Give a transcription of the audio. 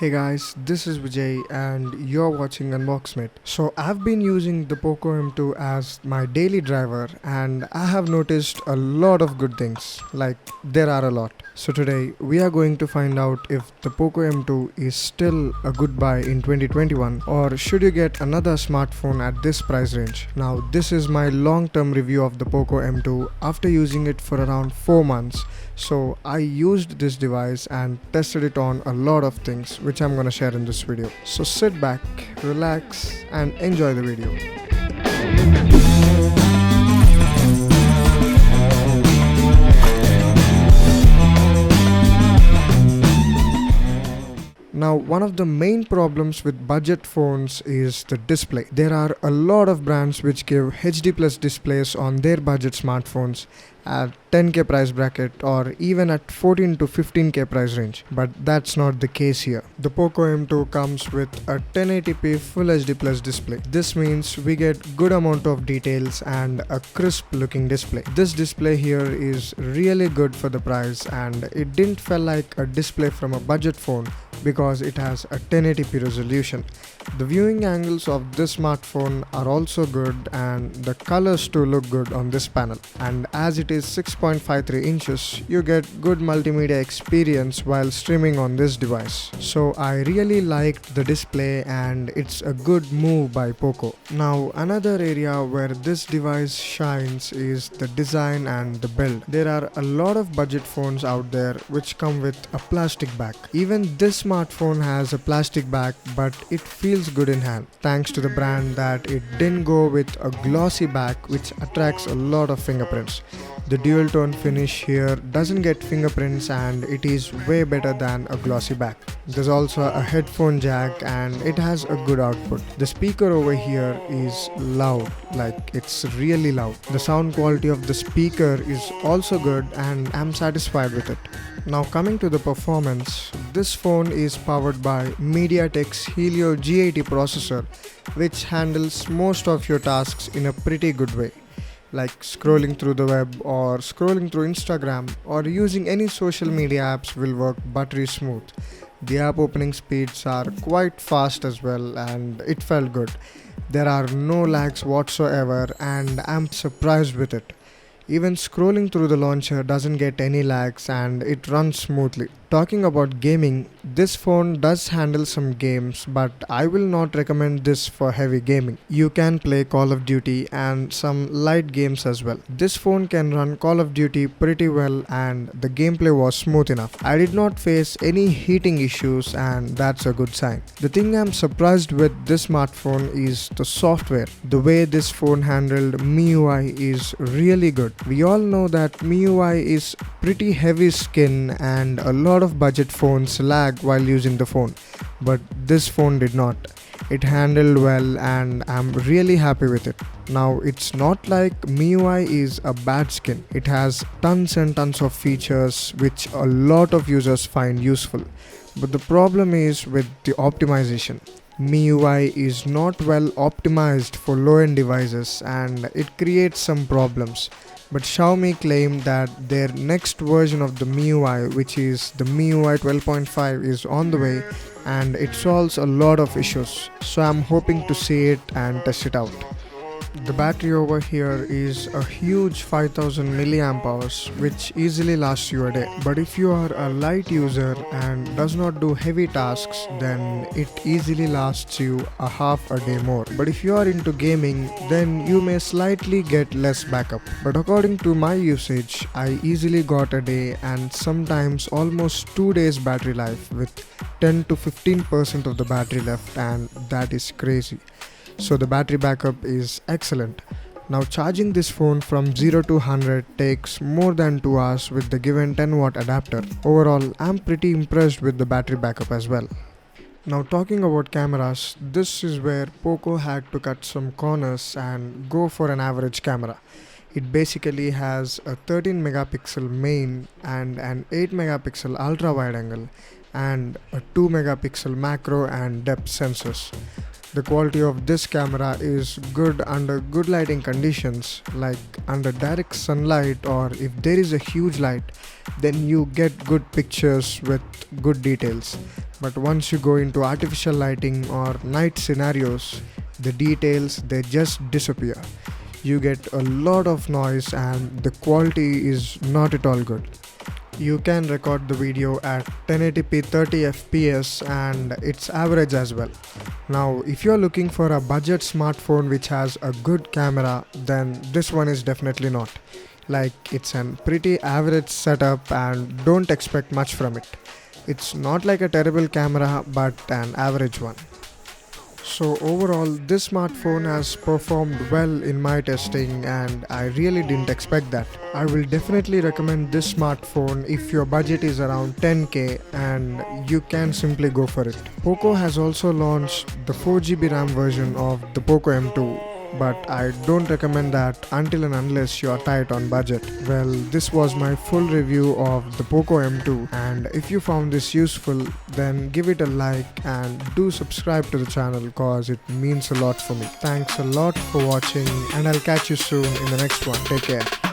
Hey guys, this is Vijay and you're watching UNBOXMATE. So I've been using the Poco M2 as my daily driver and I have noticed a lot of good things. Like there are a lot. So today we are going to find out if the Poco M2 is still a good buy in 2021 or should you get another smartphone at this price range. Now this is my long-term review of the Poco M2 after using it for around 4 months. So I used this device and tested it on a lot of things which I'm gonna share in this video. So sit back, relax and enjoy the video. Now, one of the main problems with budget phones is the display. There are a lot of brands which give HD plus displays on their budget smartphones at 10k price bracket or even at 14 to 15k price range, but that's not the case here. The Poco M2 comes with a 1080p Full HD plus display. This means we get good amount of details and a crisp looking display. This display here is really good for the price and it didn't feel like a display from a budget phone because it has a 1080p resolution. The viewing angles of this smartphone are also good and the colors too look good on this panel. And as it is 6.53 inches, you get good multimedia experience while streaming on this device. So I really liked the display and it's a good move by Poco. Now another area where this device shines is the design and the build. There are a lot of budget phones out there which come with a plastic back. Even this smartphone has a plastic back, but it feels good in hand thanks to the brand that it didn't go with a glossy back which attracts a lot of fingerprints. The dual tone finish here doesn't get fingerprints and it is way better than a glossy back. There's also a headphone jack and it has a good output. The speaker over here is loud, like it's really loud. The sound quality of the speaker is also good and I'm satisfied with it. Now coming to the performance, this phone is powered by MediaTek's Helio G80 processor which handles most of your tasks in a pretty good way, like scrolling through the web or scrolling through Instagram or using any social media apps will work buttery smooth. The app opening speeds are quite fast as well and it felt good. There are no lags whatsoever and I'm surprised with it. Even scrolling through the launcher doesn't get any lags and it runs smoothly. Talking about gaming, this phone does handle some games, but I will not recommend this for heavy gaming. You can play Call of Duty and some light games as well. This phone can run Call of Duty pretty well and the gameplay was smooth enough. I did not face any heating issues and that's a good sign. The thing I'm surprised with this smartphone is the software. The way this phone handled MIUI is really good. We all know that MIUI is pretty heavy skin and a lot of budget phones lag while using the phone, but this phone did not. It handled well and I'm really happy with it. Now it's not like MIUI is a bad skin. It has tons and tons of features which a lot of users find useful, but the problem is with the optimization. MIUI is not well optimized for low-end devices and it creates some problems. But Xiaomi claimed that their next version of the MIUI, which is the MIUI 12.5, is on the way and it solves a lot of issues. So I'm hoping to see it and test it out. The battery over here is a huge 5000 milliamp hours which easily lasts you a day. But if you are a light user and does not do heavy tasks, then it easily lasts you a half a day more. But if you are into gaming, then you may slightly get less backup. But according to my usage, I easily got a day and sometimes almost 2 days battery life with 10 to 15% of the battery left, and that is crazy. So the battery backup is excellent. Now charging this phone from 0 to 100 takes more than 2 hours with the given 10 watt adapter. Overall, I'm pretty impressed with the battery backup as well. Now talking about cameras, this is where Poco had to cut some corners and go for an average camera. It basically has a 13 megapixel main and an 8 megapixel ultra wide angle and a 2 megapixel macro and depth sensors. The quality of this camera is good under good lighting conditions, like under direct sunlight, or if there is a huge light, then you get good pictures with good details. But once you go into artificial lighting or night scenarios, the details they just disappear. You get a lot of noise and the quality is not at all good. You can record the video at 1080p 30 fps and it's average as well. Now if you're looking for a budget smartphone which has a good camera, then this one is definitely not. Like, it's a pretty average setup and don't expect much from it. It's not like a terrible camera but an average one. So overall, this smartphone has performed well in my testing and I really didn't expect that. I will definitely recommend this smartphone if your budget is around 10k and you can simply go for it. Poco has also launched the 4GB RAM version of the Poco M2, but I don't recommend that until and unless you are tight on budget. Well, this was my full review of the Poco M2, and if you found this useful, then give it a like and do subscribe to the channel cause it means a lot for me. Thanks a lot for watching and I'll catch you soon in the next one. Take care.